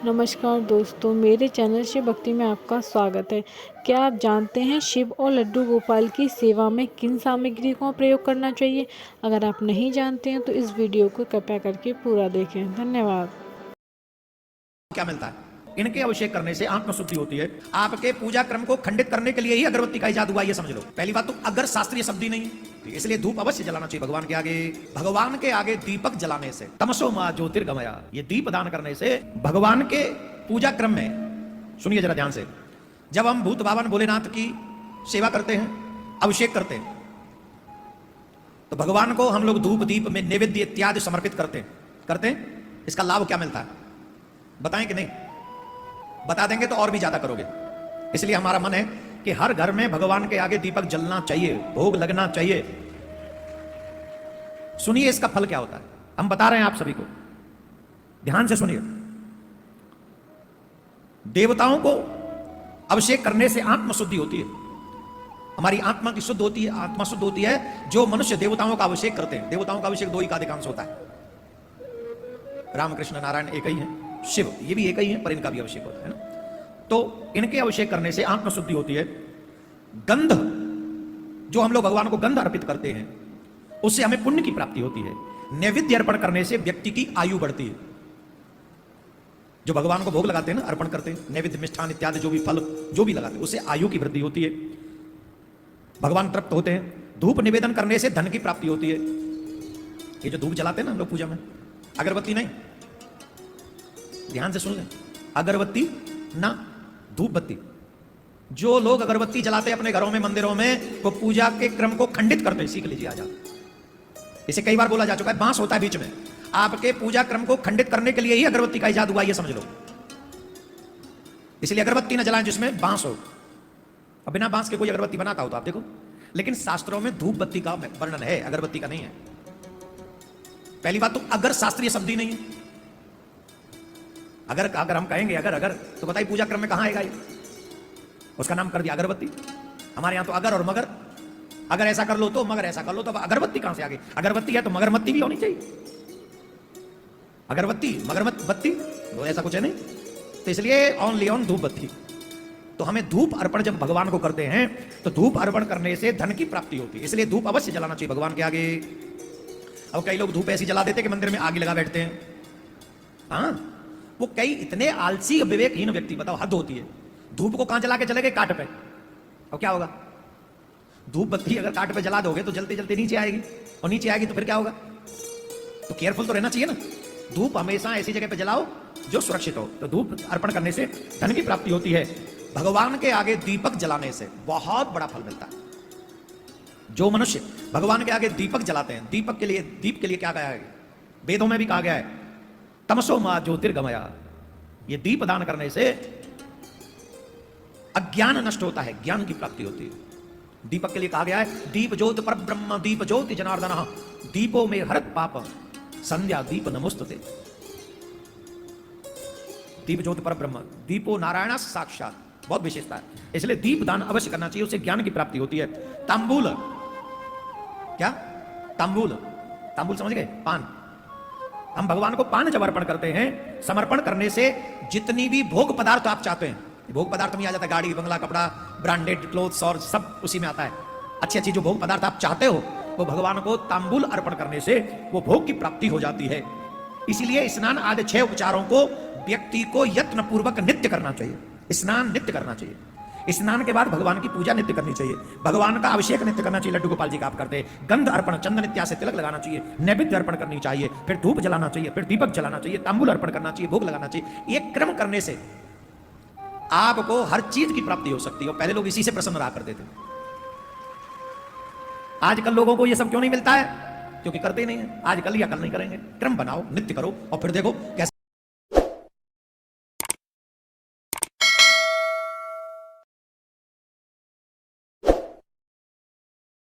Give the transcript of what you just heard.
नमस्कार दोस्तों, मेरे चैनल शिव भक्ति में आपका स्वागत है। क्या आप जानते हैं शिव और लड्डू गोपाल की सेवा में किन सामग्री का प्रयोग करना चाहिए? अगर आप नहीं जानते हैं तो इस वीडियो को कृपया करके पूरा देखें। धन्यवाद। क्या मिलता है? इनके अभिषेक करने से आत्म शुद्धि होती है। आपके पूजा क्रम को खंडित करने के लिए ही अगरबत्ती का इजाद हुआ, ये समझ लो। पहली बात तो अगर शास्त्रीय शब्द ही नहीं है, इसलिए धूप अवश्य जलाना चाहिए भगवान के आगे। भगवान के आगे दीपक जलाने से तमसो मा ज्योतिर्गमया, ये दीप दान करने से भगवान के पूजा क्रम में, सुनिए जरा ध्यान से, जब हम भूत बावन भोलेनाथ की सेवा करते हैं, अभिषेक करते हैं, तो भगवान को हम लोग धूप दीप में नैवेद्य इत्यादि समर्पित करते हैं। इसका लाभ क्या मिलता है बताएं कि नहीं? बता देंगे तो और भी ज्यादा करोगे। इसलिए हमारा मन है कि हर घर में भगवान के आगे दीपक जलना चाहिए, भोग लगना चाहिए। सुनिए इसका फल क्या होता है, हम बता रहे हैं आप सभी को, ध्यान से सुनिए। देवताओं को अभिषेक करने से आत्म शुद्धि होती है, हमारी आत्मा की शुद्ध होती है, आत्मा शुद्ध होती है। जो मनुष्य देवताओं का अभिषेक करते हैं, देवताओं का अभिषेक दो ही का अधिकांश होता है, रामकृष्ण नारायण एक ही है, शिव ये भी एक ही है, पर इनका भी अभिषेक होता है ना। तो इनके अभिषेक करने से आत्म शुद्धि होती है। गंध, जो हम लोग भगवान को गंध अर्पित करते हैं, उससे हमें पुण्य की प्राप्ति होती है। नैवेद्य अर्पण करने से व्यक्ति की आयु बढ़ती है। जो भगवान को भोग लगाते हैं ना, अर्पण करते हैं, नैवेद्य मिष्ठान इत्यादि जो भी फल जो भी लगाते हैं, उससे आयु की वृद्धि होती है, भगवान तृप्त होते हैं। धूप निवेदन करने से धन की प्राप्ति होती है। ये जो धूप जलाते हैं ना हम लोग पूजा में, अगरबत्ती नहीं, ध्यान से सुन लें, अगरबत्ती ना, धूप बत्ती। जो लोग अगरबत्ती जलाते हैं अपने घरों में, मंदिरों में, वो पूजा के क्रम को खंडित करते हैं। सीख लीजिए, आ जाओ। इसे कई बार बोला जा चुका है, बांस होता है बीच में, आपके पूजा क्रम को खंडित करने के लिए ही अगरबत्ती का इजाद हुआ, ये समझ लो। इसलिए अगरबत्ती ना जलाएं जिसमें बांस हो। अब बिना बांस के कोई अगरबत्ती बनाता हो तो आप देखो, लेकिन शास्त्रों में धूप बत्ती का वर्णन है, अगरबत्ती का नहीं है। पहली बात तो अगर शास्त्रीय शब्द ही नहीं है। अगर हम कहेंगे अगर तो बताइए पूजा क्रम में कहां आएगा ये? उसका नाम कर दिया अगरबत्ती। हमारे यहां तो अगर और मगर, अगर ऐसा कर लो तो, मगर ऐसा कर लो तो, अगरबत्ती कहां से आ गई? अगरबत्ती है तो मगरमत्ती भी होनी चाहिए। अगरबत्ती मगरमत्त बत्ती तो ऐसा कुछ है नहीं, तो इसलिए ओनली ऑन धूप बत्ती। तो हमें धूप अर्पण जब भगवान को करते हैं तो धूप अर्पण करने से धन की प्राप्ति होती है, इसलिए धूप अवश्य जलाना चाहिए भगवान के आगे। अब कई लोग धूप ऐसी जला देते कि मंदिर में आग लगा बैठते हैं। हाँ, वो कई इतने आलसी विवेकहीन व्यक्ति, बताओ हद होती है। धूप को कहां जला के चले गए? काट पे। अब क्या होगा? धूप बत्ती अगर काट पे जला दोगे तो जलते जलते नीचे आएगी, और नीचे आएगी तो फिर क्या होगा? तो केयरफुल तो रहना चाहिए ना। धूप हमेशा ऐसी जगह पे जलाओ जो सुरक्षित हो। तो धूप अर्पण करने से धन की प्राप्ति होती है। भगवान के आगे दीपक जलाने से बहुत बड़ा फल मिलता है। जो मनुष्य भगवान के आगे दीपक जलाते हैं, दीप के लिए क्या कहा है? वेदों में भी कहा गया है, तमसो मा ज्योतिर्गमया। ये दीप दान करने से अज्ञान नष्ट होता है, ज्ञान की प्राप्ति होती है। दीपक के लिए कहा गया है, दीप ज्योति पर ब्रह्म दीप ज्योति जनार्दन, दीपो में हरत पाप संध्या दीप नमोस्तुते। दीप ज्योति पर ब्रह्म, दीपो नारायण साक्षात, बहुत विशेषता है। इसलिए दीप दान अवश्य करना चाहिए, उससे ज्ञान की प्राप्ति होती है। तांबूल, क्या तांबूल? तांबूल समझ गए? पान। हम भगवान को पान जब अर्पण करते हैं, समर्पण करने से जितनी भी भोग पदार्थ आप चाहते हैं, भोग पदार्थ में आ जाता है गाड़ी बंगला कपड़ा ब्रांडेड क्लोथ्स और सब उसी में आता है। अच्छी अच्छी जो भोग पदार्थ आप चाहते हो, वो भगवान को तांबूल अर्पण करने से वो भोग की प्राप्ति हो जाती है। इसीलिए स्नान आदि 6 उपचारों को व्यक्ति को यत्न पूर्वक नित्य करना चाहिए। स्नान नित्य करना चाहिए, स्नान के बाद भगवान की पूजा नित्य करनी चाहिए, भगवान का अभिषेक नित्य करना चाहिए। लड्डू गोपाल जी का आप करते हैं, गंध अर्पण चंदन इत्यादि से तिलक लगाना चाहिए, नैवेद्य अर्पण करनी चाहिए, फिर धूप जलाना चाहिए, फिर दीपक जलाना चाहिए, तांबूल अर्पण करना चाहिए, भोग लगाना चाहिए। ये क्रम करने से आपको हर चीज की प्राप्ति हो सकती है। पहले लोग इसी से प्रसन्न रहा करते थे। आजकल लोगों को ये सब क्यों नहीं मिलता है? क्योंकि करते ही नहीं है। आजकल या कल नहीं करेंगे। क्रम बनाओ, नित्य करो, और फिर देखो कैसे